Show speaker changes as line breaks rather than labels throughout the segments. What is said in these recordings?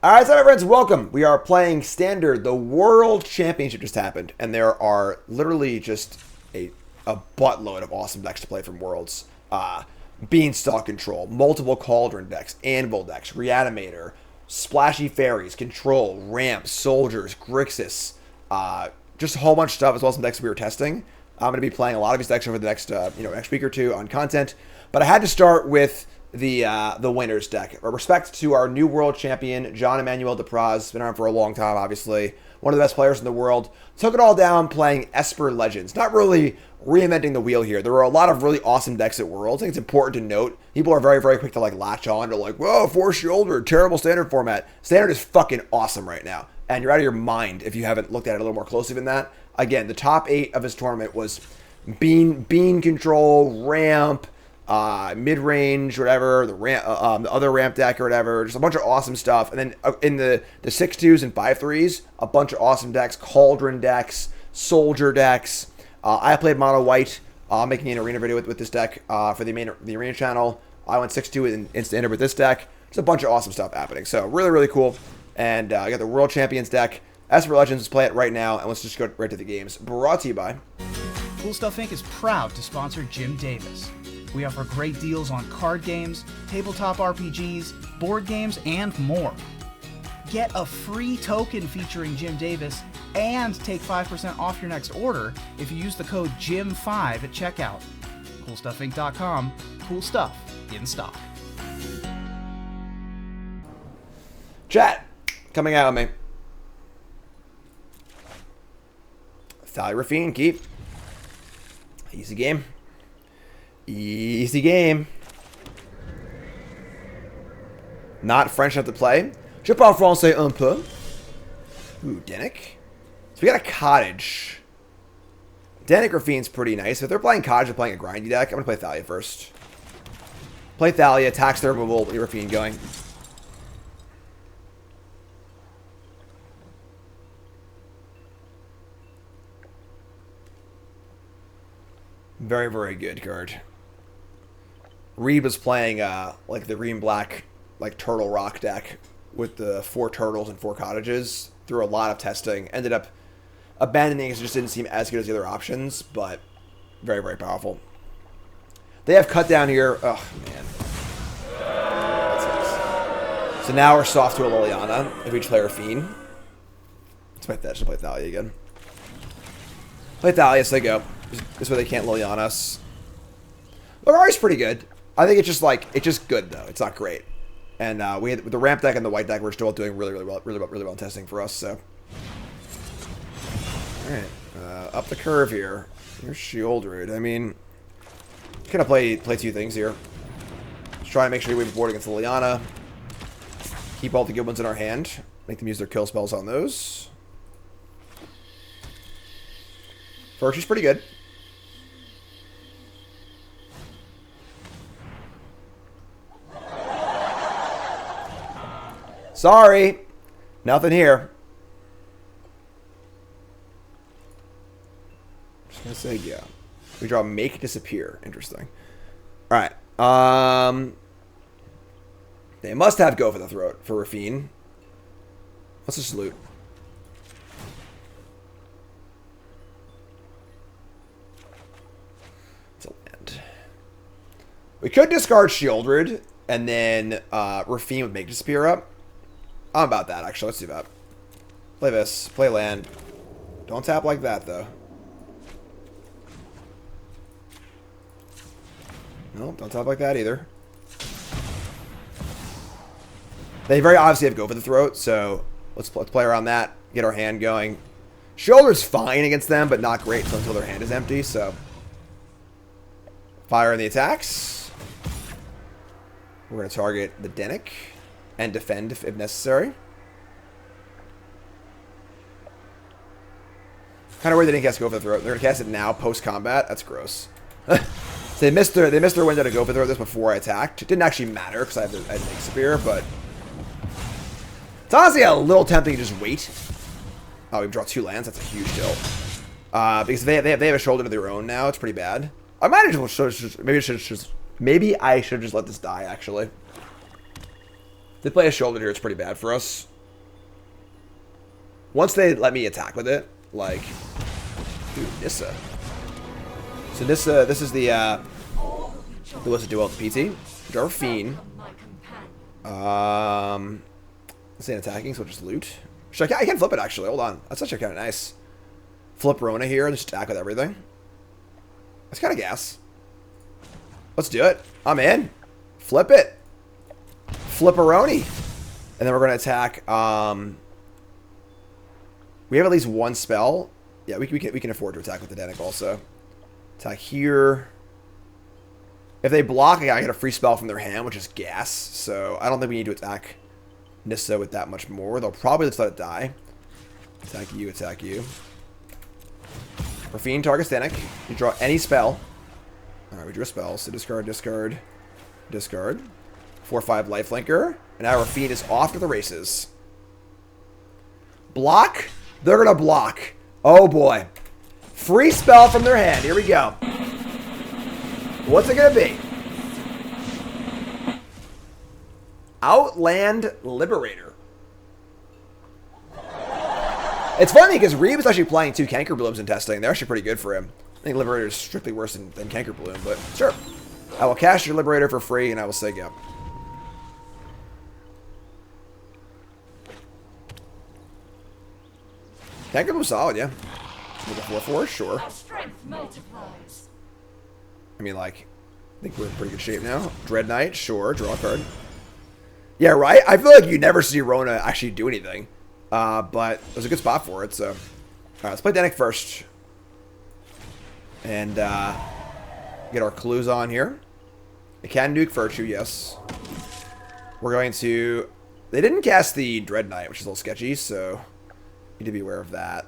All right, so my friends, welcome. We are playing Standard. The World Championship just happened, and there are literally just a buttload of awesome decks to play from Worlds. Beanstalk Control, multiple Cauldron decks, Anvil decks, Reanimator, Splashy Fairies, Control, Ramp, Soldiers, Grixis, just a whole bunch of stuff, as well as some decks we were testing. I'm going to be playing a lot of these decks over the next next week or two on content, but I had to start with the winners deck. A respect to our new world champion, Jean-Emmanuel Depraz. Been around for a long time, obviously. One of the best players in the world. Took it all down playing Esper Legends. Not really reinventing the wheel here. There were a lot of really awesome decks at Worlds. I think it's important to note. People are very, very quick to latch on to whoa, Force Shoulder, terrible Standard format. Standard is fucking awesome right now. And you're out of your mind if you haven't looked at it a little more closely than that. Again, the top 8 of his tournament was Bean Control, Ramp, Midrange, whatever, the other ramp deck or whatever, just a bunch of awesome stuff. And then in the 6-2s and 5-3s, a bunch of awesome decks, Cauldron decks, Soldier decks. I played Mono White, making an arena video with this deck for the arena channel. I went 6-2 in Standard with this deck. Just a bunch of awesome stuff happening. So really, really cool. And I got the World Champions deck. Esper Legends, let's play it right now, and let's just go right to the games. Brought to you by
Cool Stuff Inc. is proud to sponsor Jim Davis. We offer great deals on card games, tabletop RPGs, board games, and more. Get a free token featuring Jim Davis and take 5% off your next order if you use the code JIM5 at checkout. CoolStuffInc.com. Cool stuff in stock.
chat. Coming out of me. Thalia Rafine, keep. Easy game. Easy game. Not French enough to play. Je parle français un peu. Ooh, Denick. So we got a Cottage. Denick Rafine's pretty nice. If they're playing Cottage, they're playing a grindy deck. I'm going to play Thalia first. Play Thalia, tax their removal, get Rafine going. Very, very good card. Reed was playing the green black turtle rock deck with the 4 turtles and 4 cottages through a lot of testing. Ended up abandoning it because it just didn't seem as good as the other options, but very, very powerful. They have cut down here. Oh man. So now we're soft to a Liliana if we each play Rafine. Expect that. Should play Thalia again. Play Thalia so they go. This way they can't Liliana us. Golgari's pretty good. I think it's just good though. It's not great. And we had with the ramp deck and the white deck, we're still doing really well in testing for us. So, all right, up the curve here. Here's Shieldred. I mean, gonna play 2 things here. Let's try and make sure we board against Liliana. Keep all the good ones in our hand. Make them use their kill spells on those. First, she's pretty good. Sorry, nothing here. Just gonna say yeah. We draw Make Disappear. Interesting. All right. They must have Go for the Throat for Rafine. Let's just loot. It's a land. We could discard Shieldred and then Rafine would Make Disappear up. I'm about that, actually. Let's do that. Play this. Play land. Don't tap like that, though. Nope, don't tap like that either. They very obviously have Go for the Throat, so let's play around that. Get our hand going. Shoulder's fine against them, but not great until their hand is empty, so. Fire in the attacks. We're going to target the Denick. And defend if necessary. Kind of weird they didn't cast Go for the Throat. They're going to cast it now, post-combat. That's gross. So they missed their window to Go for the Throat this before I attacked. It didn't actually matter because I had Make Spear, but it's honestly a little tempting to just wait. Oh, we draw 2 lands. That's a huge deal. Because they have a shoulder of their own now. It's pretty bad. I might as well maybe I should just let this die, actually. If they play a shoulder here, it's pretty bad for us. Once they let me attack with it, like, dude, Nissa. So Nissa, this is the who wants to do all the PT? Draw Fiend. This ain't attacking, so we'll just loot. I can flip it actually. Hold on, that's actually kind of nice. Flip Rona here and just attack with everything. That's kind of gas. Let's do it. I'm in. Flip it. Flip-a-roni. And then we're going to attack. We have at least one spell. Yeah, we can afford to attack with the Denic also. Attack here. If they block, I get a free spell from their hand, which is gas. So I don't think we need to attack Nissa with that much more. They'll probably just let it die. Attack you, attack you. Rafine targets Denic. You draw any spell. Alright, we drew a spell. So discard, discard, discard. 4/5 lifelinker. And now Rafine is off to the races. Block. They're going to block. Oh boy. Free spell from their hand. Here we go. What's it going to be? Outland Liberator. It's funny because Reeb is actually playing 2 Canker Blooms in testing. They're actually pretty good for him. I think Liberator is strictly worse than Canker Bloom, but sure. I will cast your Liberator for free and I will say go. Canker Bloom solid, yeah. With a 4/4, sure. I mean, like, I think we're in pretty good shape now. Dread Knight, sure. Draw a card. Yeah, right? I feel like you never see Rona actually do anything. But it was a good spot for it, so. Alright, let's play Denic first. And get our clues on here. It can nuke Virtue, yes. We're going to... They didn't cast the Dread Knight, which is a little sketchy, so need to be aware of that.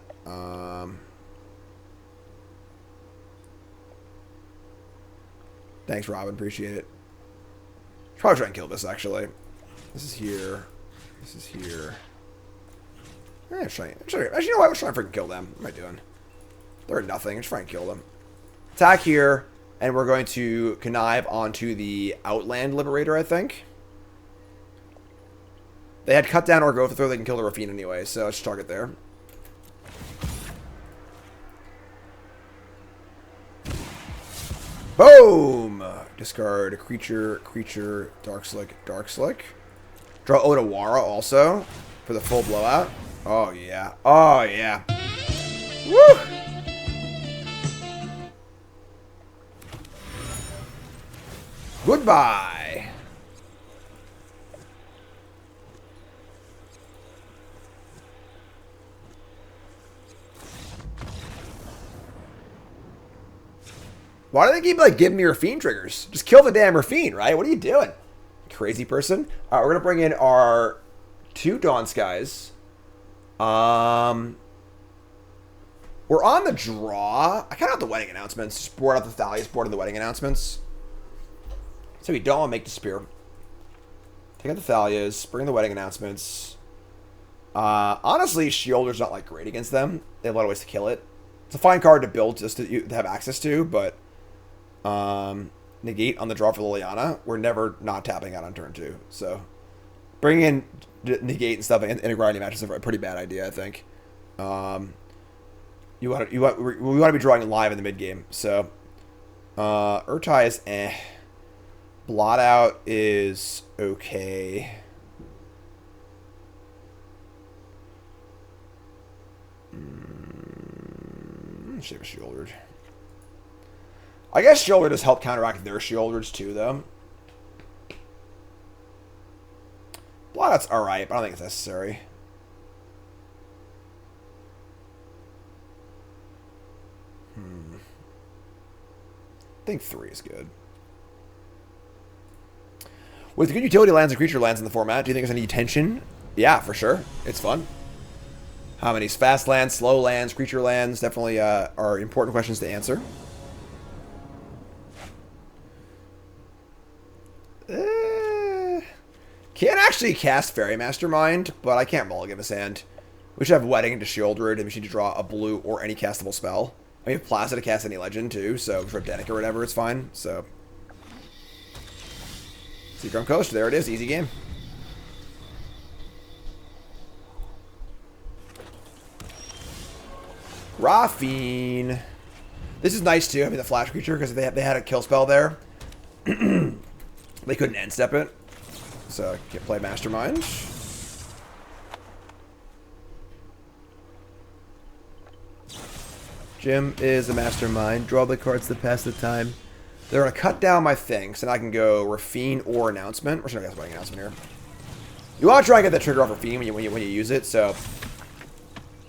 Thanks, Robin. Appreciate it. Probably try and kill this, actually. This is here. This is here. Actually, you know what? I'm trying to freaking kill them. What am I doing? They're nothing. I'm just trying to kill them. Attack here, and we're going to connive onto the Outland Liberator, I think. They had cut down or go through. They can kill the Rafine anyway, so let's target there. Boom! Discard a creature, Dark Slick. Draw Odawara also for the full blowout. Oh, yeah. Oh, yeah. Woo! Goodbye. Why do they keep, like, giving me Rafine triggers? Just kill the damn Rafine, right? What are you doing? Crazy person. All right, we're going to bring in our 2 Dawn Skies. We're on the draw. I kind of have the wedding announcements. Just board out the Thalia's board of the wedding announcements. So we don't want to make Despair. Take out the Thalias. Bring in the wedding announcements. Honestly, Sheolder's not, like, great against them. They have a lot of ways to kill it. It's a fine card to build just to have access to, but... negate on the draw for Liliana. We're never not tapping out on turn 2. So bringing in negate and stuff in a grinding match is a pretty bad idea, I think. We want to be drawing live in the mid game. So Urtai is Blot Out is okay. Shave a Sheoldered. I guess Sheolder does help counteract their Sheolders too, though. Blot Out's alright, but I don't think it's necessary. I think 3 is good. With good utility lands and creature lands in the format, do you think there's any tension? Yeah, for sure. It's fun. How many fast lands, slow lands, creature lands definitely are important questions to answer. Can't actually cast Fairy Mastermind, but I can't mulligan his hand. We should have Wedding to Sheoldred, and we should draw a blue or any castable spell. I mean, have Placid to cast any legend, too, so for Denic or whatever, it's fine, so... Seagrum Coast, there it is, easy game. Graphene. This is nice too, I mean the flash creature, because they had a kill spell there. They couldn't end step it. So can't play Mastermind. Jim is a mastermind. Draw the cards to pass the time. They're going to cut down my thing, so now I can go Rafine or Announcement. We're just going to get Announcement here. You want to try and get that trigger off Rafine when you use it, so...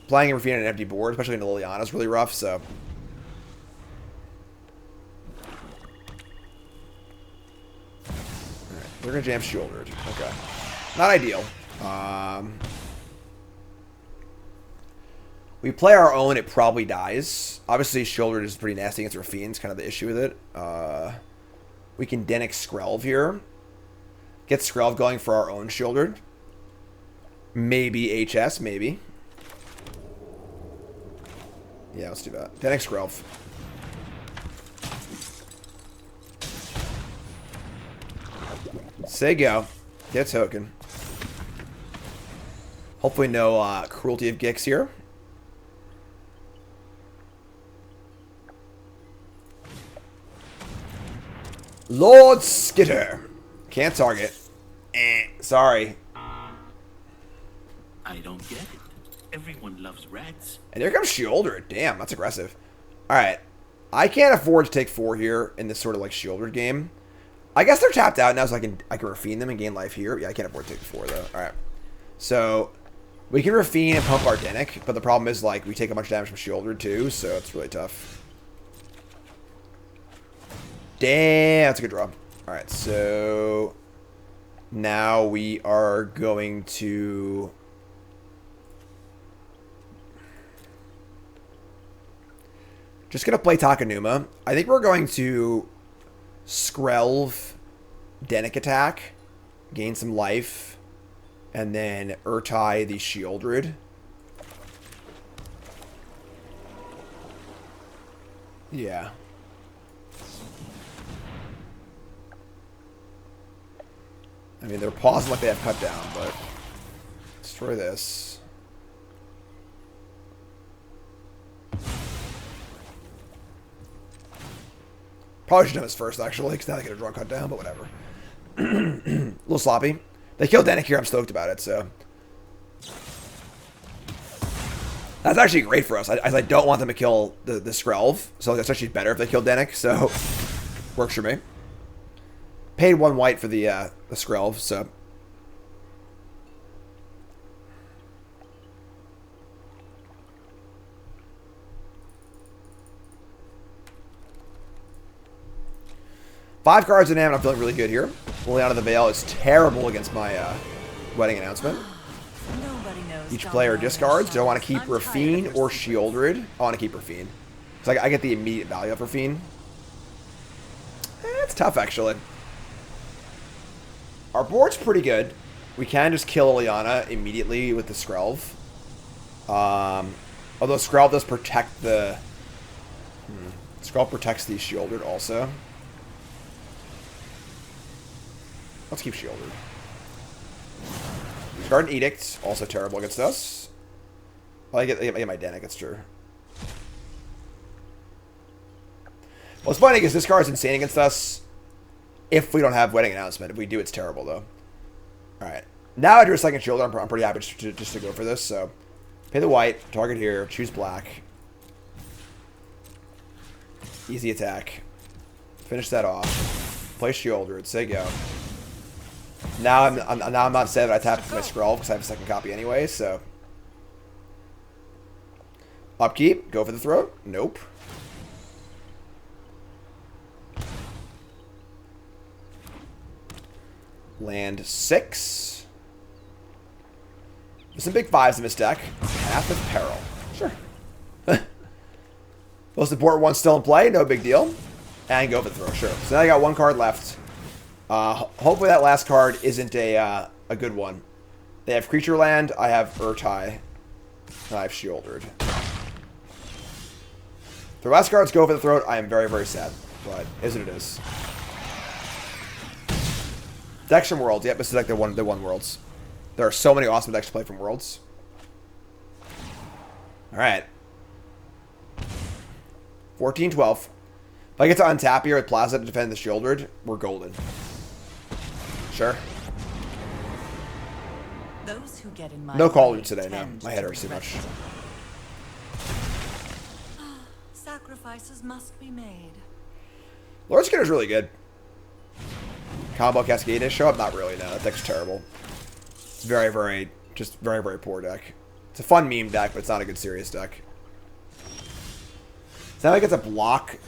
Playing a Rafine on an empty board, especially in Liliana, is really rough, so... Alright, we're going to jam Shouldered. Okay. Not ideal. We play our own, it probably dies. Obviously, Shouldered is pretty nasty against Rafine. It's kind of the issue with it. We can Denic Skrelv here. Get Skrelv going for our own Shouldered. Maybe HS, maybe. Yeah, let's do that. Denic Skrelv. Say go. Get a token. Hopefully no Cruelty of Gix here. Lord Skitter. Can't target. Sorry.
I don't get it. Everyone loves rats.
And here comes Shouldered. Damn, that's aggressive. Alright. I can't afford to take 4 here in this sort of like Shouldered game. I guess they're tapped out now, so I can Rafine them and gain life here. Yeah, I can't afford to take 4 though. Alright. So we can Rafine and pump our Denic, but the problem is like we take a bunch of damage from Shouldered too, so it's really tough. Damn, that's a good draw. Alright, so now we are going to just gonna play Takenuma. I think we're going to Skrelv Denic attack, gain some life, and then Urtai the Shieldred. Yeah. I mean, they're pausing like they have cut down, but destroy this. Probably should have done this first, actually, because now they get a draw cut down, but whatever. A little sloppy. They killed Denic here. I'm stoked about it, so. That's actually great for us. I don't want them to kill the Skrelv, so that's actually better if they kill Denic, so works for me. Paid 1 white for the Skrelv, so. Five cards in hand, and I'm feeling really good here. Liliana the Veil is terrible against my wedding announcement. Each player discards. Do I want to keep Rafine or Shieldred? I want to keep Rafine. Because I get the immediate value of Rafine. It's tough, actually. Our board's pretty good. We can just kill Liliana immediately with the Skrelv. Although Skrelv does protect the... Skrelv protects the Shieldred also. Let's keep Shieldred. Garden Edict, also terrible against us. Well, I get my Denic, it's true. Well, it's funny because this card's insane against us if we don't have Wedding Announcement. If we do, it's terrible, though. Alright. Now I drew a second Shoulder. I'm pretty happy just to go for this, so. Pay the white, target here, choose black. Easy attack. Finish that off. Play Shieldred, say go. Now I'm not sad that I tapped my Skrelv because I have a second copy anyway, so. Upkeep, go for the throat. Nope. Land 6. There's some big 5s in this deck. Path of Peril. Sure. Most important one still in play, no big deal. And go for the throw, sure. So now I got 1 card left. Hopefully that last card isn't a good one. They have Creature Land, I have Urtai, and I have Shieldred. The last cards go for the throat, I am very, very sad. But is what it is. Decks from Worlds, yep, this is like the one Worlds. There are so many awesome decks to play from Worlds. Alright. 14-12. If I get to untap here with Plaza to defend the Shieldred, we're golden. Sure.
Those who get in my
No call
way
today, no.
tend
My head
to
hurts too much.
regret it. Sacrifices must be made.
Lord Skinner's really good. Combo Cascade show up? Not really, no. That deck's terrible. It's very, very, just very, very poor deck. It's a fun meme deck, but it's not a good serious deck. So now I get to block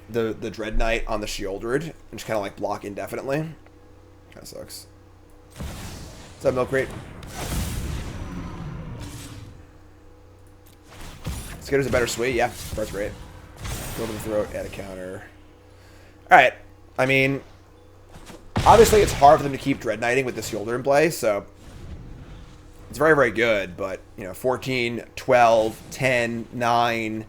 the Dread Knight on the Shieldred and just kind of like block indefinitely. Kind of sucks. What's up, Milk Crate? Skitter's a better suite, yeah. That's great. Go to the throat, add a counter. Alright. I mean, obviously it's hard for them to keep Dread Knighting with this Shieldred in play, so it's very, very good, but, you know, 14, 12, 10, 9.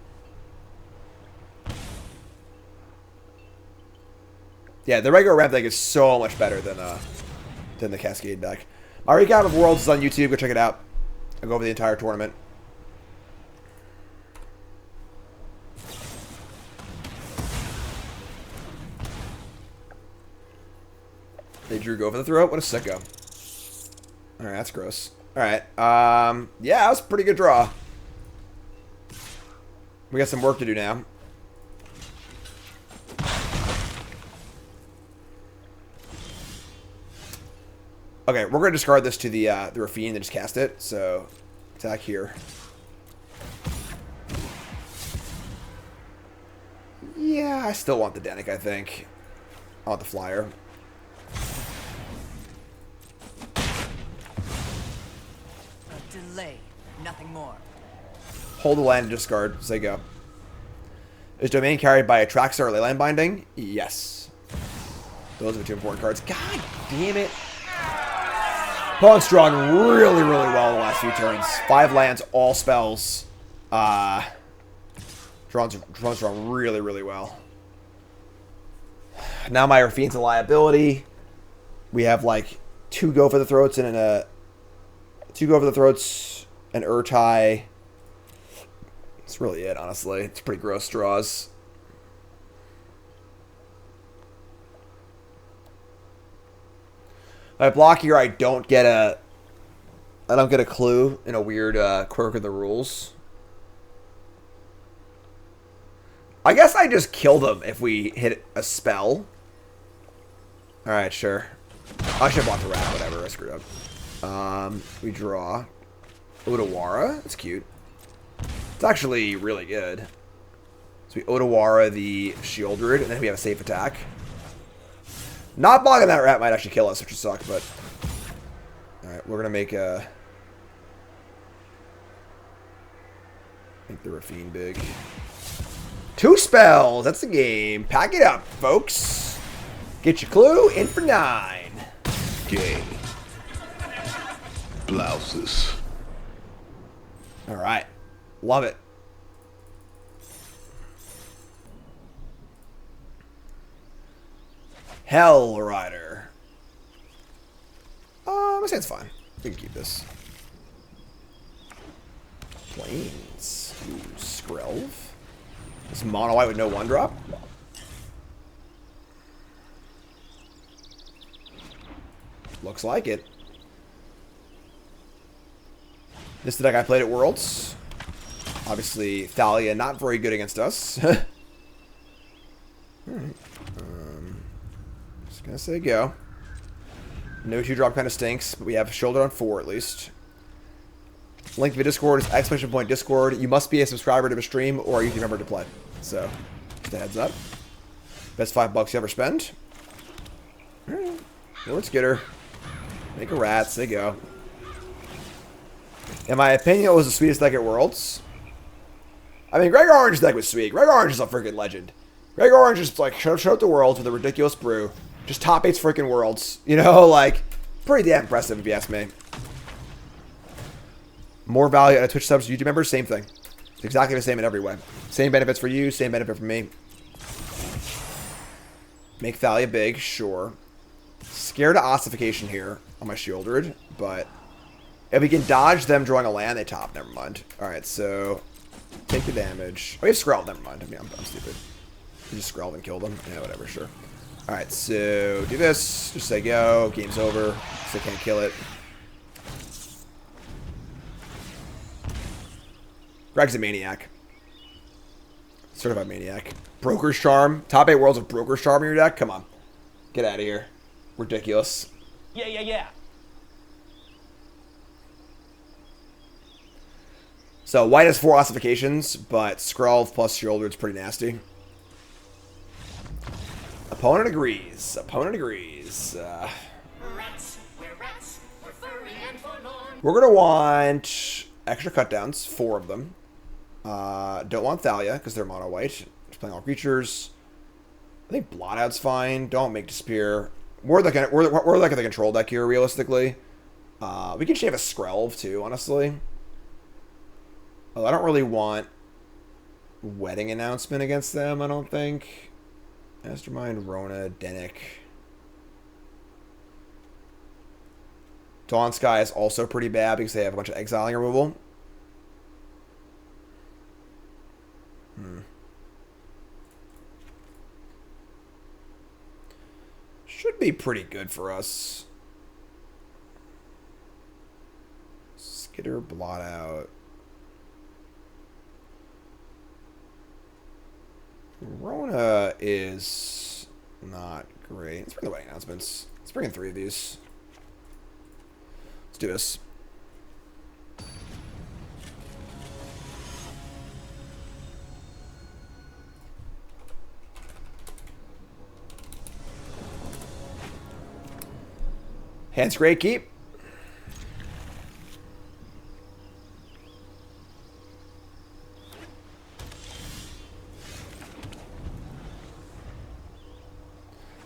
Yeah, the regular ramp deck is so much better than the Cascade deck. My recap of Worlds is on YouTube. Go check it out. I'll go over the entire tournament. They drew go for the throat. What a sicko. Alright, that's gross. Alright. Yeah, that was a pretty good draw. We got some work to do now. Okay, we're going to discard this to the Rafine and just cast it. So, attack here. Yeah, I still want the Danik, I think. I want the flyer.
A delay, nothing more.
Hold the land and discard. Say go. Is domain carried by Atraxa or Leyline Binding? Yes. Those are the two important cards. God damn it. Opponent's drawn really, really well the last few turns. 5 lands, all spells. Drawn really, really well. Now my Rafine's a liability. We have like 2 go for the throats and an 2 go for the throats and Urtai. That's really it, honestly. It's pretty gross draws. If I block here, I don't get a clue in a weird quirk of the rules. I guess I just kill them if we hit a spell. Alright, sure. I should have blocked the rat, whatever, I screwed up. We draw Otawara. That's cute. It's actually really good. So we Otawara the Shieldred, and then we have a safe attack. Not blocking that rat might actually kill us, which would suck, but... Alright, we're gonna make a... Make the Rafine big. 2 spells! That's the game. Pack it up, folks. Get your clue in for 9.
Game. Blouses.
Alright. Love it. Hell Rider. I say it's fine. We can keep this. Plains. Ooh, Skrelv. This mono white with no 1-drop. Looks like it. This is the deck I played at Worlds. Obviously, Thalia not very good against us. Alright. Just gonna say go. No 2-drop kind of stinks, but we have shoulder on 4 at least. Link to the Discord is exclamation point Discord. You must be a subscriber to the stream or a YouTube member to play. So, just a heads up. Best $5 you ever spend. Alright. Lord Skitter. Make a rat. Say go. In my opinion, it was the sweetest deck at Worlds. I mean, Greg Orange's deck was sweet. Greg Orange is a freaking legend. Greg Orange just like showed up the Worlds with a ridiculous brew. Just top 8's freaking Worlds. You know, like, pretty damn impressive if you ask me. More value out of Twitch subs to YouTube members, same thing. It's exactly the same in every way. Same benefits for you, same benefit for me. Make Thalia big, sure. Scared of ossification here on my Shieldred, but if we can dodge them drawing a land, they top. Never mind. Alright, so Take the damage. Oh, we have Skrelv. Never mind. I mean, I'm stupid. You just Skrelv and kill them. Yeah, whatever. Sure. All right. So do this. Just say go. Game's over. So can't kill it. Greg's a maniac. Certified maniac. Broker's Charm. Top 8 worlds of Broker's Charm in your deck? Come on. Get out of here. Ridiculous.
Yeah.
So white has 4 ossifications, but Skrelv plus Shieldred's pretty nasty. Opponent agrees. We're going to want extra cutdowns, 4 of them. Don't want Thalia, because they're mono white. Just playing all creatures. I think Blotout's fine. Don't make Disappear. We're like the control deck here, realistically. We can shave a Skrelv, too, honestly. Oh, I don't really want Wedding Announcement against them, I don't think. Mastermind, Rona, Dennick. Dawn Sky is also pretty bad because they have a bunch of exiling removal. Should be pretty good for us. Skitter, Blot Out. Rona is not great. Let's bring the wedding announcements. Let's bring in 3 of these. Let's do this. Hand's great, keep.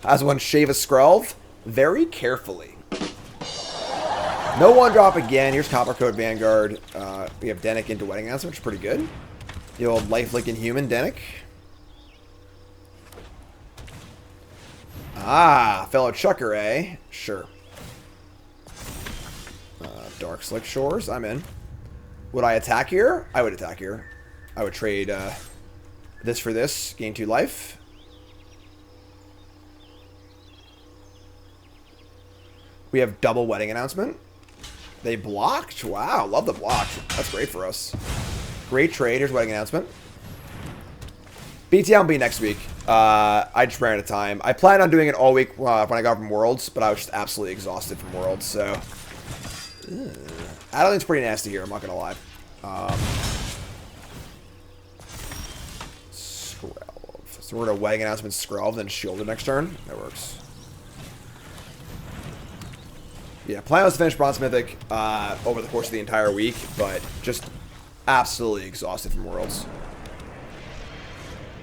Has one shave a Skrelv very carefully. No 1-drop again. Here's Copper Code Vanguard. We have Dennick into Wedding Announcement, which is pretty good. The old lifelink Inhuman Dennick. Ah, fellow Chucker, eh? Sure. Dark Slick Shores. I'm in. Would I attack here? I would attack here. I would trade this for this. Gain 2 life. We have double Wedding Announcement. They blocked? Wow, love the block. That's great for us. Great trade. Here's Wedding Announcement. BTL will be next week. I just ran out of time. I planned on doing it all week when I got from Worlds, but I was just absolutely exhausted from Worlds, so... Adeline's pretty nasty here, I'm not gonna lie. Skrelv. So we're gonna Wedding Announcement Skrelv, then Shielded next turn. That works. Yeah, plan was to finish Bronze Mythic over the course of the entire week, but just absolutely exhausted from Worlds.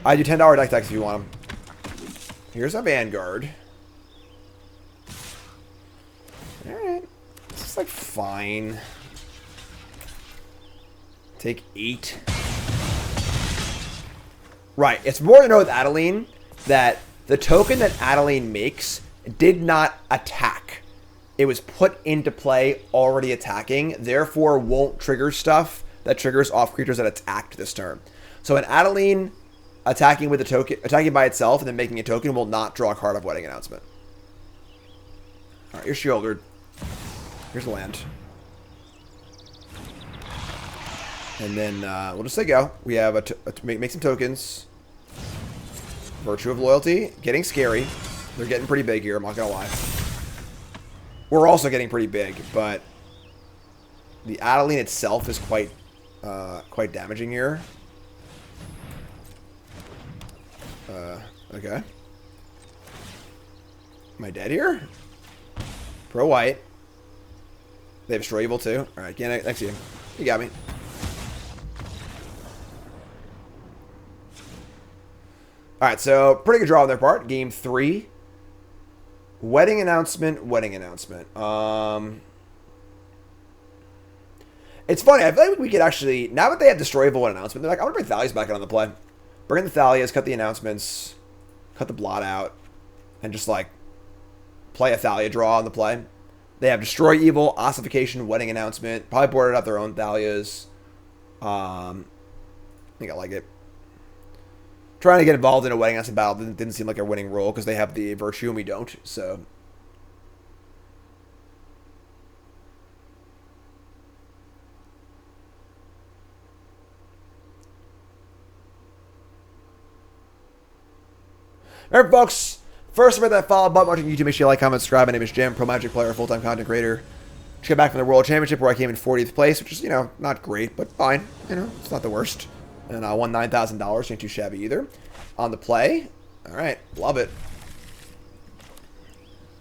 I do $10 deck decks if you want them. Here's a Vanguard. Alright. This is like fine. Take 8. Right. It's more to know with Adeline that the token that Adeline makes did not attack. It was put into play already attacking, therefore won't trigger stuff that triggers off creatures that attacked this turn. So an Adeline attacking with a token, attacking by itself and then making a token will not draw a card of Wedding Announcement. Alright, you're Shieldred. Here's the land. And then we'll just say go. We have make some tokens. Virtue of Loyalty. Getting scary. They're getting pretty big here, I'm not gonna lie. We're also getting pretty big, but the Adeline itself is quite damaging here. Okay. Am I dead here? Pro white. They have Destroy Evil too. Alright, get next to you. You got me. Alright, so pretty good draw on their part. Game 3. Wedding Announcement, Wedding Announcement. It's funny, I feel like we could actually, now that they have Destroy Evil and Announcement, they're like, I want to bring Thalias back on the play. Bring in the Thalias, cut the announcements, cut the blot out, and just like play a Thalia draw on the play. They have Destroy Evil, Ossification, Wedding Announcement, probably boarded out their own Thalias. think I like it. Trying to get involved in a wedding acid battle didn't seem like a winning role because they have the virtue and we don't. So. Alright, folks. First, remember that follow button watching YouTube. Make sure you like, comment, subscribe. My name is Jim, pro Magic player, full-time content creator. Just got back from the World Championship where I came in 40th place, which is, you know, not great, but fine. You know, it's not the worst. And I won $9,000. Ain't too shabby either. On the play. Alright, love it.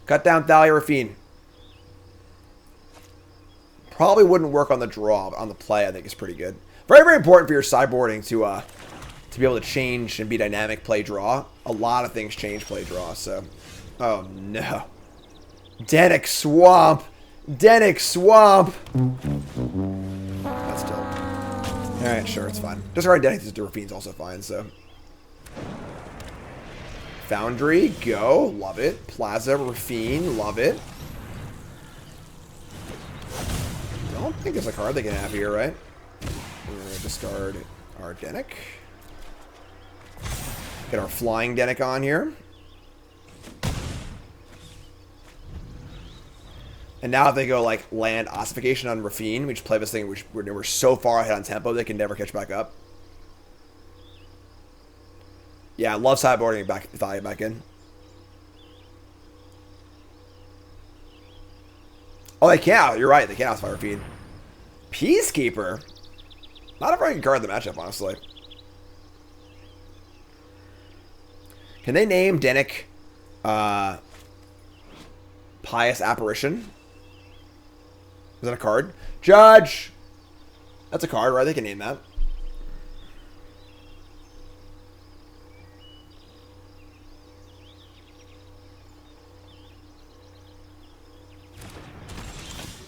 Cut down Thalia Rafine. Probably wouldn't work on the draw, but on the play I think is pretty good. Very, very important for your sideboarding to be able to change and be dynamic play draw. A lot of things change play draw, so. Oh no. Denick Swamp! Denick Swamp! That's still. Alright, sure, it's fine. Discard Denick to Rafine's also fine, so. Foundry, go. Love it. Plaza, Rafine, love it. Don't think there's a card they can have here, right? We're going to discard our Denick. Get our flying Denick on here. And now if they go like land ossification on Rafine, we just play this thing which we're so far ahead on tempo they can never catch back up. Yeah, I love sideboarding Thalia back in. Oh, they can't. You're right. They can't ossify Rafine. Peacekeeper. Not a very good card in the matchup, honestly. Can they name Denick Pious Apparition? Is that a card? Judge! That's a card, right? They can name that.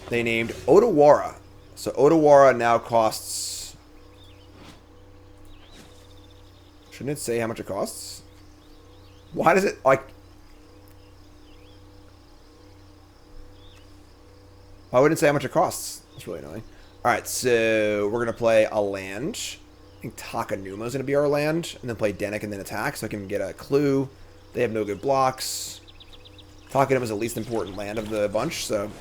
They named Otawara. So Otawara now costs... Shouldn't it say how much it costs? Why does it, like... Why wouldn't it say how much it costs? That's really annoying. Alright, so we're going to play a land. I think Takanuma is going to be our land. And then play Denick and then attack so I can get a clue. They have no good blocks. Takanuma is the least important land of the bunch, so...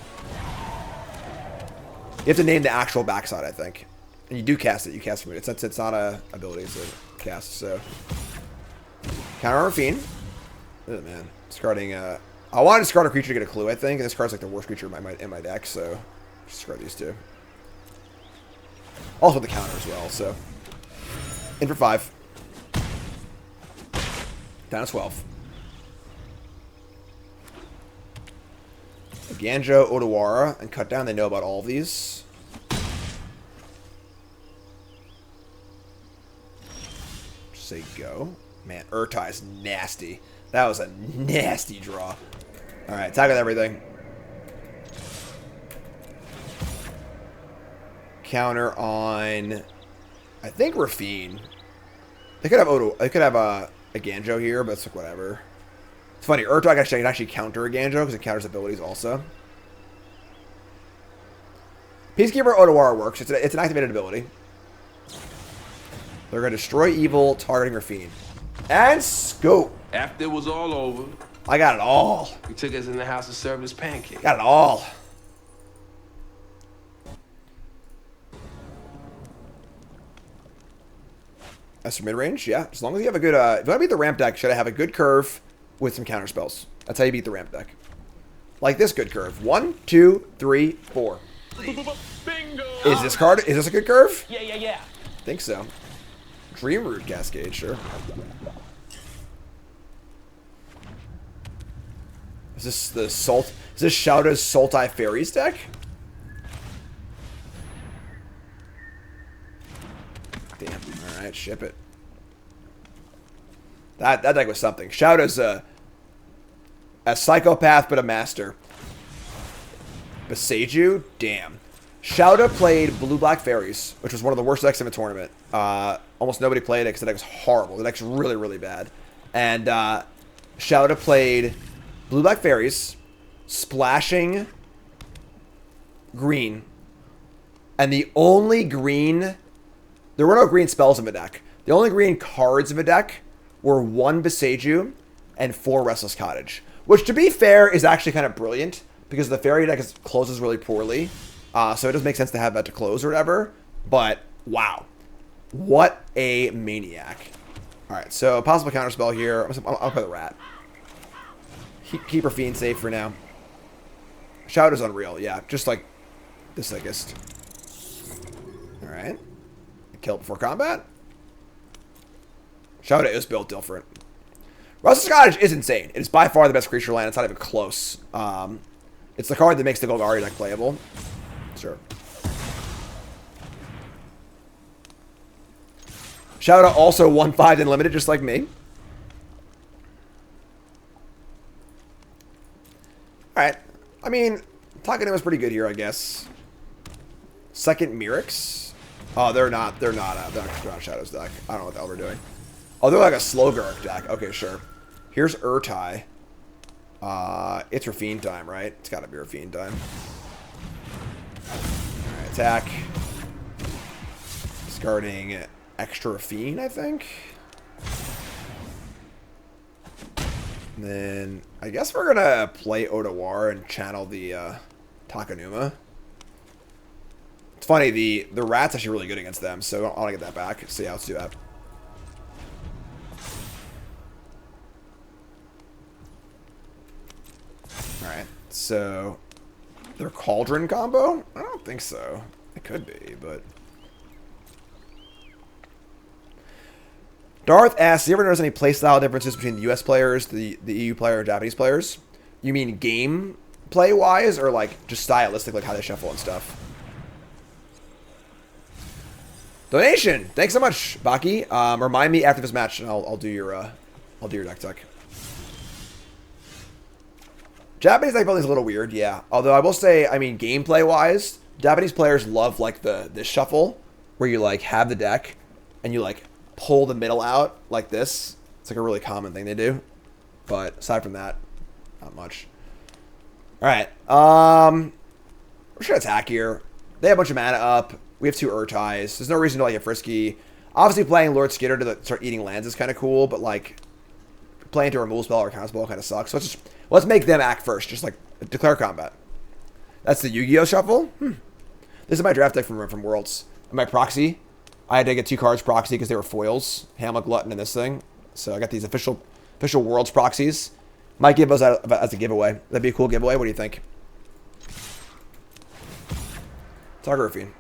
You have to name the actual backside, I think. And you do cast it. You cast it. It's not a ability, it's a cast, so... Counter Rafine. Oh, man. Discarding, I want to discard a creature to get a clue, I think. And this card's like the worst creature in my deck, so... Just discard these two. Also the counter as well, so... In for 5. Down to 12. Ganjo, Otawara, and cut down. They know about all of these. Just say go. Man, Urtai's nasty. That was a nasty draw. Alright, attack with everything. Counter on... I think Rafine. They could have They could have a Ganjo here, but it's like whatever. It's funny, Urtai can actually counter a Ganjo because it counters abilities also. Peacekeeper Otawara works. It's an activated ability. They're going to destroy evil, targeting Rafine. And scope.
After it was all over,
I got it all.
he took us in the house to serve his pancake.
Got it all. That's for mid-range, yeah. As long as you have a good... if you want to beat the ramp deck, should I have a good curve with some counter spells. That's how you beat the ramp deck. Like this good curve. 1, 2, 3, 4.
Bingo!
Is this a good curve?
Yeah.
I think so. Dream Root Cascade, sure. Is this the Is this Shouda's Sultai Fairies deck? Damn. Alright, ship it. That deck was something. Shouda's a psychopath, but a master. Beseiju? Damn. Shouda played Blue-Black Fairies, which was one of the worst decks in the tournament. Almost nobody played it because the deck was horrible. The deck's really, really bad. And Shouda played Blue-Black Fairies, splashing green. And the only green there were no green spells in the deck. The only green cards in the deck were 1 Beseiju and 4 Restless Cottage. Which, to be fair, is actually kind of brilliant. Because the fairy deck closes really poorly. So it does make sense to have that to close or whatever. But, wow. What a maniac. Alright, so possible counterspell here. I'll play the rat. Keep her fiend safe for now. Shout is unreal, yeah. Just like the sickest. Alright. Kill before combat. Shout is built different. Restless Cottage is insane. It is by far the best creature land. It's not even close. It's the card that makes the Golgari deck playable. Sure. Shout out also 1/5 and limited, just like me. Alright. I mean, Takane was pretty good here, I guess. Second Mirix. Oh, they're not Shadow's deck. I don't know what the hell they're doing. Oh, they're like a Slogurk deck. Okay, sure. Here's Urtai. It's Rafine time, right? It's gotta be Rafine time. Alright, attack. Discarding extra Rafine, I think. And then I guess we're gonna play Odawar and channel the Takanuma. It's funny, the rat's actually really good against them, so I wanna get that back. So yeah, let's do that. Alright, so their Cauldron combo? I don't think so. It could be, but... Darth asks, do you ever notice any playstyle differences between the US players, the EU player, and Japanese players? You mean game play-wise, or like just stylistic, like how they shuffle and stuff? Donation! Thanks so much, Baki. Remind me after this match, and I'll do your deck tech. Japanese deck building is a little weird, yeah. Although I will say, I mean, gameplay-wise, Japanese players love like this shuffle, where you like have the deck, and you like pull the middle out like this. It's like a really common thing they do. But aside from that, not much. Alright. We're just gonna attack here. They have a bunch of mana up. We have 2 Urtais. There's no reason to like get frisky. Obviously playing Lord Skitter to start eating lands is kind of cool, but like playing to a removal spell or a counter spell kind of sucks. So let's make them act first. Just like declare combat. That's the Yu-Gi-Oh shuffle. This is my draft deck from Worlds. And my proxy, I had to get 2 cards proxy because they were foils. Hamlet, Glutton, and this thing. So I got these official Worlds proxies. Might give those out as a giveaway. That'd be a cool giveaway. What do you think? Targaryen.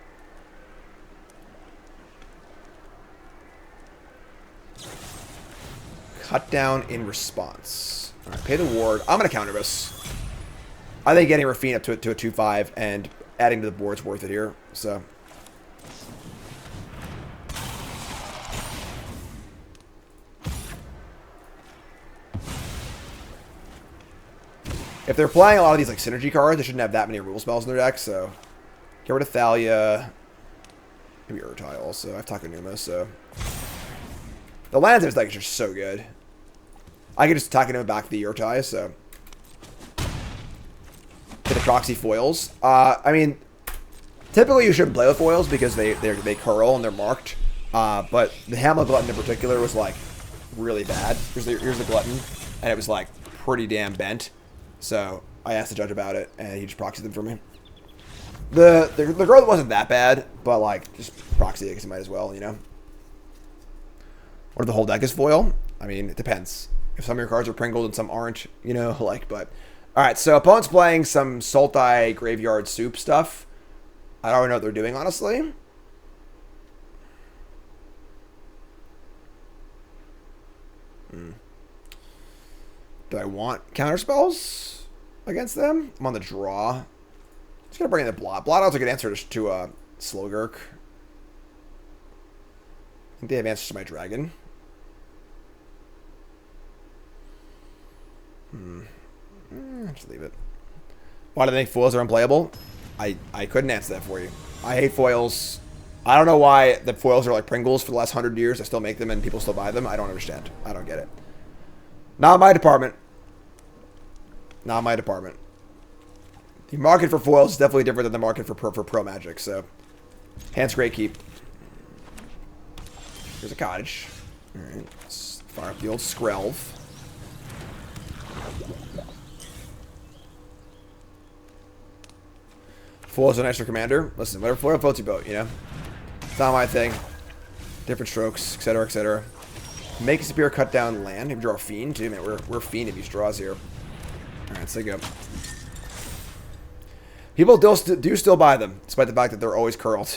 Cut down in response. Alright, pay the ward. I'm going to counter this. I think getting Rafine up to a 2/5 and adding to the board's worth it here. So. If they're playing a lot of these like synergy cards, they shouldn't have that many removal spells in their deck, so. Get rid of Thalia. Maybe Urtai also. I have Takanuma, so. The lands in this deck is just so good. I can just Takanuma back to the Urtai, so. Get the proxy foils. I mean, typically you shouldn't play with foils because they curl and they're marked. But the Hamlet Glutton in particular was like really bad. Here's the Glutton, and it was like pretty damn bent. So I asked the judge about it, and he just proxied them for me. The growth wasn't that bad, but like just proxy it because you might as well, you know. Or the whole deck is foil. I mean, it depends. If some of your cards are Pringled and some aren't, you know, like, but. Alright, so opponent's playing some Sultai Graveyard Soup stuff. I don't really know what they're doing, honestly. Do I want counterspells against them? I'm on the draw. Just gonna bring in the Blot. Blot out's a good answer to Slogurk. I think they have answers to my dragon. Just leave it. Why do they think foils are unplayable? I couldn't answer that for you. I hate foils. I don't know why the foils are like Pringles for the last 100 years. I still make them and people still buy them. I don't understand. I don't get it. Not my department. Not my department. The market for foils is definitely different than the market for pro Magic, so. Hand's great keep. Here's a cottage. Alright, let's fire up the old Skrelv. Full as an extra commander. Listen, whatever floats your boat, you know? It's not my thing. Different strokes, etc., etc. Make a spear, cut down land. Maybe draw a fiend, too. Man, we're fiend these draws here. Alright, let's take up. People do still buy them, despite the fact that they're always curled.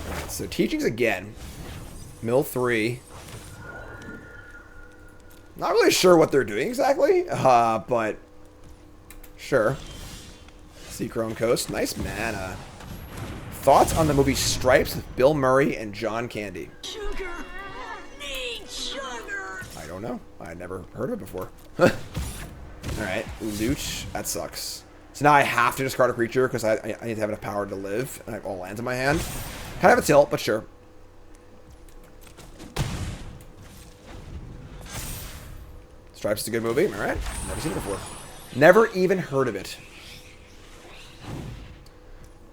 Alright, so teachings again. Mill 3. Not really sure what they're doing exactly, but sure. Seachrome Coast. Nice mana. Thoughts on the movie Stripes with Bill Murray and John Candy?
Sugar! Need sugar!
I don't know. I never heard of it before. Alright. Loot. That sucks. So now I have to discard a creature because I need to have enough power to live. And I have all lands in my hand. Kind of a tilt, but sure. Stripes is a good movie. Alright. Never seen it before. Never even heard of it.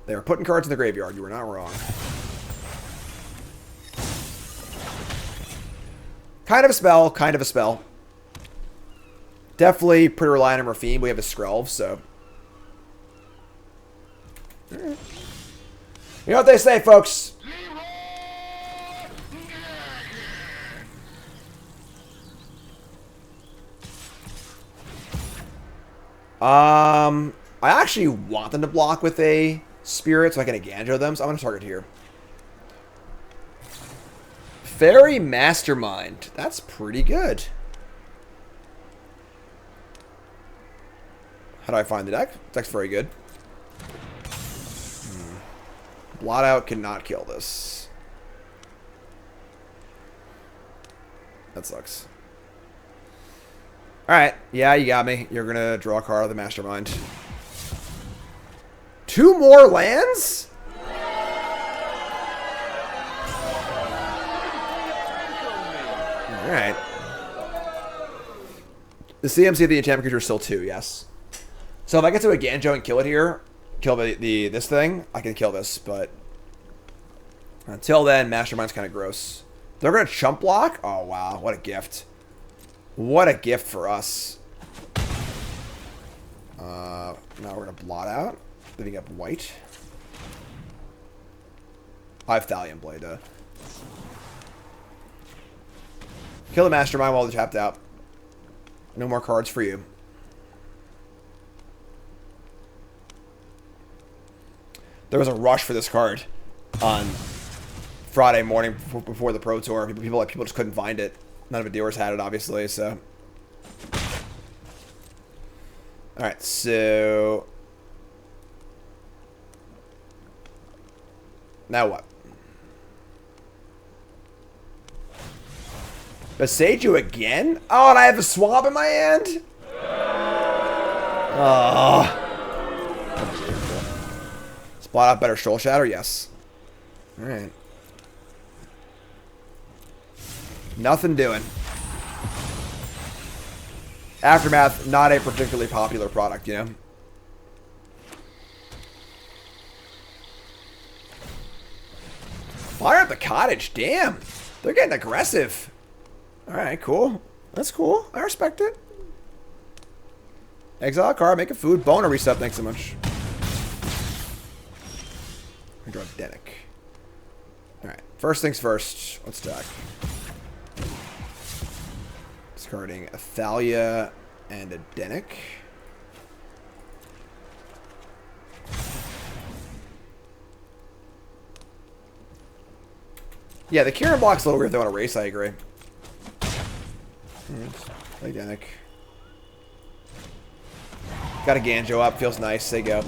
They were putting cards in the graveyard. You were not wrong. Kind of a spell. Kind of a spell. Definitely pretty reliant on Rafine. We have a Skrelv, so. You know what they say, folks. I actually want them to block with a Spirit so I can Aganjo them, so I'm going to target here. Fairy Mastermind. That's pretty good. How do I find the deck? The deck's very good. Blot Out cannot kill this. That sucks. Alright, yeah, you got me. You're gonna draw a card of the Mastermind. 2 more lands? Alright. The CMC of the enchantment creature is still 2, yes. So if I get to a Ganjo and kill it here, kill this thing, I can kill this, but until then, Mastermind's kind of gross. They're gonna chump block? Oh wow, what a gift. What a gift for us. Now we're going to blot out. Leaving up white. I have Thallium Blade, though. Kill the Mastermind while they're tapped out. No more cards for you. There was a rush for this card on Friday morning before the Pro Tour. People just couldn't find it. None of the dealers had it, obviously, so. Alright, so. Now what? Beseiju again? Oh, and I have a swamp in my hand? Oh. Spot out better Soul Shatter? Yes. Alright. Nothing doing. Aftermath, not a particularly popular product, you know? Fire up the cottage, damn. They're getting aggressive. Alright, cool. That's cool. I respect it. Exile a card, make a food. Boner reset, thanks so much. I draw Denic. Alright, first things first. Let's stack. Discarding a Thalia and a Denic. Yeah, the Kieran block's a little weird if they want to race, I agree. Play Denic. Got a Ganjo up, feels nice, they go.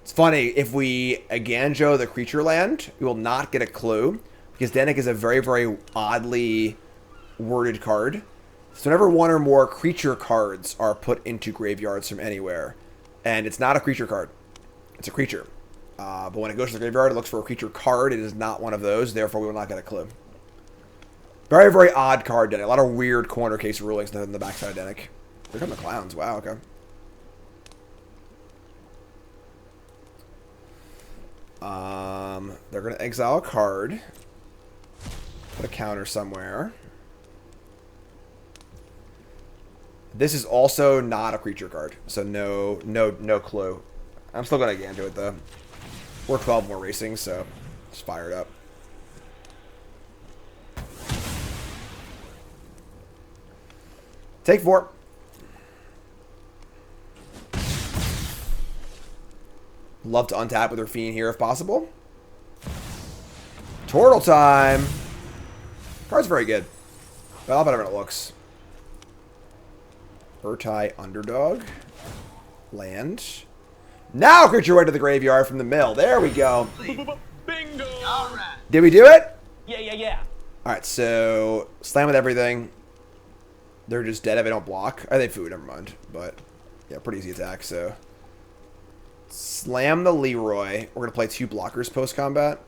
It's funny, if we Ganjo the creature land, we will not get a clue. Because Denic is a very, very oddly worded card. So whenever one or more creature cards are put into graveyards from anywhere, and it's not a creature card, it's a creature. But when it goes to the graveyard, it looks for a creature card. It is not one of those, therefore we will not get a clue. Very, very odd card, Denick. A lot of weird corner case rulings in the backside of Denick. Here come the clowns. Wow, okay. They're going to exile a card. Put a counter somewhere. This is also not a creature card, so no clue. I'm still going to get into it, though. We're 12 more racing, so just fire it up. Take 4. Love to untap with her Fiend here if possible. Turtle time. Card's very good. But I'll better than it looks. Sultai Underdog. Land. Now creature right to the graveyard from the mill. There we go.
Bingo!
All right.
Did we do it?
Yeah.
Alright, so slam with everything. They're just dead if they don't block. Oh, they food, never mind. But yeah, pretty easy attack, so. Slam the Leroy. We're gonna play 2 blockers post-combat.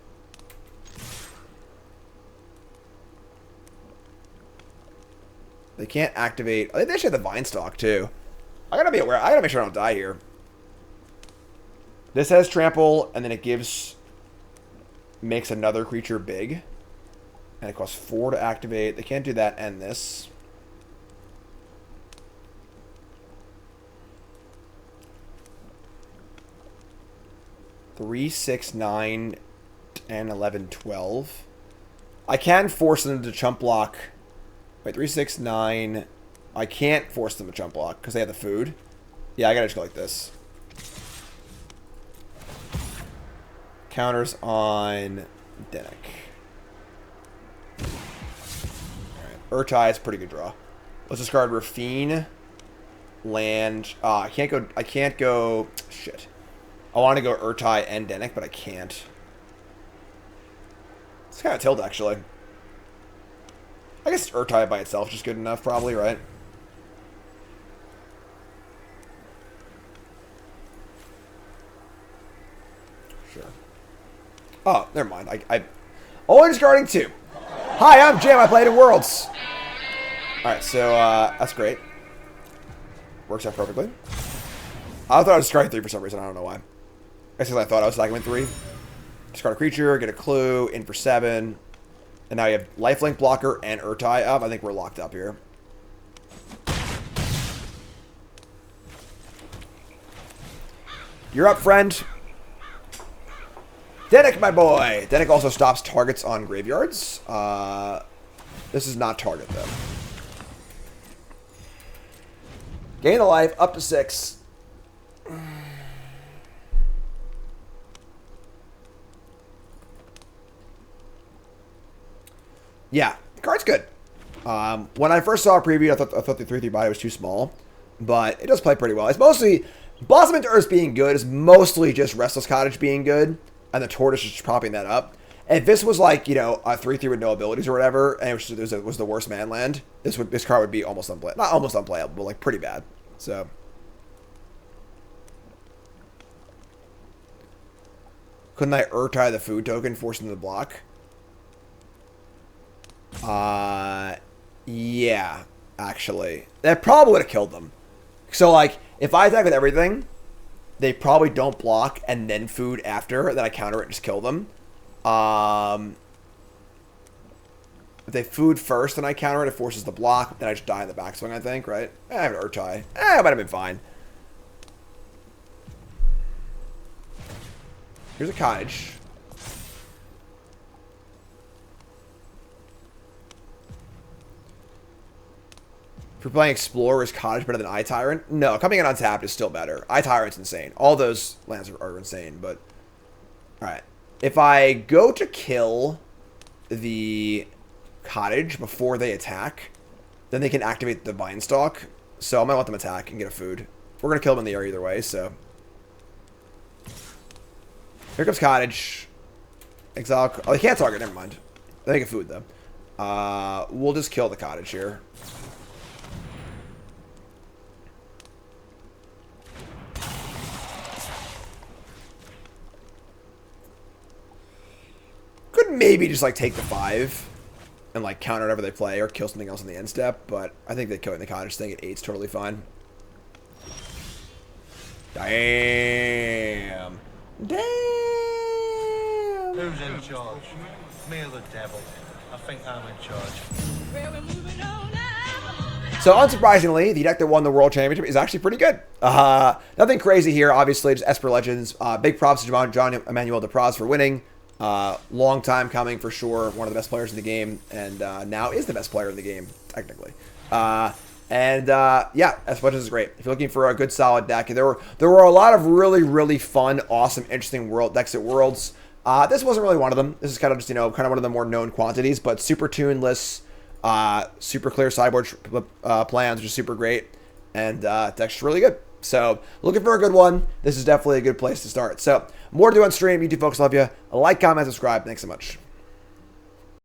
They can't activate. I think they actually have the Vine Stalk too. I gotta be aware. I gotta make sure I don't die here. This has trample, and then it makes another creature big. And it costs 4 to activate. They can't do that and this. Three, 6, 9, 10, 11, 12. I can force them to chump block. Wait, 3, 6, 9. I can't force them to chump block because they have the food. Yeah, I gotta just go like this. Counters on Denick. Alright, Sultai is a pretty good draw. Let's discard Rafine. Land. I can't go. Shit. I want to go Sultai and Denick, but I can't. It's kind of tilt, actually. I guess Sultai by itself is just good enough, probably, right? Sure. Oh, never mind. I only discarding 2. Hi, I'm Jim. I played in Worlds. Alright, so that's great. Works out perfectly. I thought I was discarding 3 for some reason. I don't know why. I guess I thought I was stacking with 3. Discard a creature, get a clue, in for 7. And now you have lifelink blocker and Sultai up. I think we're locked up here. You're up, friend. Denick, my boy. Denick also stops targets on graveyards. This is not target, though. Gain a life, up to 6. Yeah, the card's good. When I first saw a preview, I thought the 3/3 body was too small, but it does play pretty well. It's mostly Blossom into Earth being good is mostly just Restless Cottage being good, and the Tortoise is just propping that up. If this was like, you know, a 3/3 with no abilities or whatever, and it was the worst man land, this card would be almost unplayable. Not almost unplayable, but like pretty bad. So couldn't I Sultai the food token, force them to block? Yeah, actually. That probably would have killed them. So, like, if I attack with everything, they probably don't block and then food after, then I counter it and just kill them. If they food first and I counter it, it forces the block, then I just die in the backswing, I think, right? I have an Sultai. It might have been fine. Here's a cottage. If you're playing Explorer, is Cottage better than Eye Tyrant? No, coming in untapped is still better. Eye Tyrant's insane. All those lands are insane, but... Alright. If I go to kill the Cottage before they attack, then they can activate the Vine Stalk. So I'm going to let them attack and get a food. We're going to kill them in the air either way, so... Here comes Cottage. Exile... Oh, they can't target, never mind. They get food, though. We'll just kill the Cottage here. Could maybe just, like, take the 5. and like counter whatever they play or kill something else on the end step. But I think that killing the counters thing at 8's totally fine. Damn. Damn.
Who's in charge? Me or the devil? I think I'm in charge.
So unsurprisingly, the deck that won the World Championship is actually pretty good. Nothing crazy here, obviously, just Esper Legends. Big props to Jean-Emmanuel Depraz for winning. Long time coming for sure. One of the best players in the game, and now is the best player in the game, technically. Yeah, Esper Legends is great. If you're looking for a good solid deck, there were a lot of really fun, awesome, interesting world decks at Worlds. This wasn't really one of them. This is kind of just, kind of one of the more known quantities, but super tuneless, super clear sideboard plans, which is super great, and deck's really good. So, looking for a good one, this is definitely a good place to start. So, more to do on stream. YouTube folks, love you. Like, comment, subscribe. Thanks so much.